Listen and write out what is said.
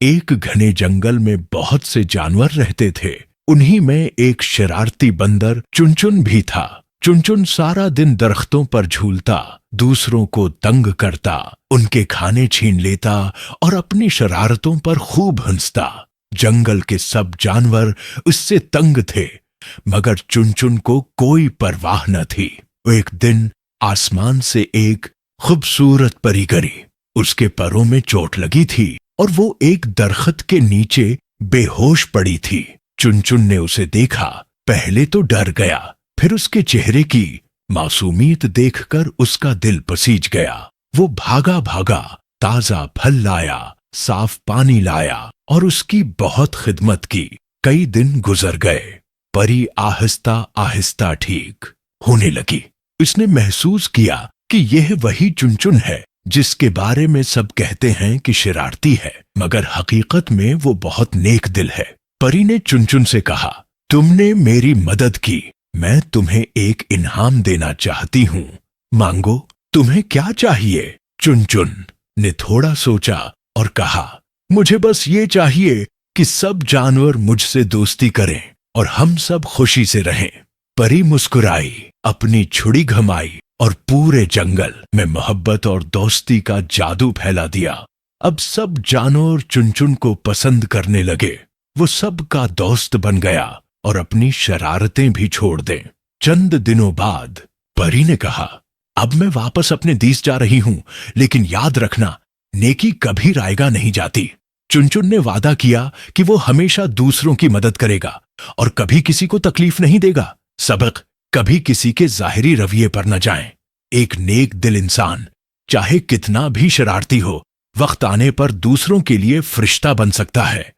एक घने जंगल में बहुत से जानवर रहते थे। उन्हीं में एक शरारती बंदर चुनचुन भी था। चुनचुन सारा दिन दरख्तों पर झूलता, दूसरों को तंग करता, उनके खाने छीन लेता और अपनी शरारतों पर खूब हंसता। जंगल के सब जानवर उससे तंग थे, मगर चुनचुन को कोई परवाह न थी। एक दिन आसमान से एक खूबसूरत परी गिरी। उसके पैरों में चोट लगी थी और वो एक दरख्त के नीचे बेहोश पड़ी थी। चुनचुन ने उसे देखा। पहले तो डर गया, फिर उसके चेहरे की मासूमियत देखकर उसका दिल पसीज गया। वो भागा भागा ताजा फल लाया, साफ पानी लाया और उसकी बहुत खिदमत की। कई दिन गुजर गए। परी आहिस्ता आहिस्ता ठीक होने लगी। उसने महसूस किया कि यह वही चुनचुन है जिसके बारे में सब कहते हैं कि शरारती है, मगर हकीकत में वो बहुत नेक दिल है। परी ने चुनचुन से कहा, तुमने मेरी मदद की, मैं तुम्हें एक इनाम देना चाहती हूँ, मांगो, तुम्हें क्या चाहिए? चुनचुन ने थोड़ा सोचा और कहा, मुझे बस ये चाहिए कि सब जानवर मुझसे दोस्ती करें और हम सब खुशी से रहें। परी मुस्कुराई, अपनी छुरी घुमाई और पूरे जंगल में मोहब्बत और दोस्ती का जादू फैला दिया। अब सब जानवर चुनचुन को पसंद करने लगे। वो सबका दोस्त बन गया और अपनी शरारतें भी छोड़ दें। चंद दिनों बाद परी ने कहा, अब मैं वापस अपने देश जा रही हूं, लेकिन याद रखना, नेकी कभी रायगा नहीं जाती। चुनचुन ने वादा किया कि वो हमेशा दूसरों की मदद करेगा और कभी किसी को तकलीफ नहीं देगा। सबक, कभी किसी के जाहिरी रवैये पर न जाएं। एक नेक दिल इंसान चाहे कितना भी शरारती हो, वक्त आने पर दूसरों के लिए फरिश्ता बन सकता है।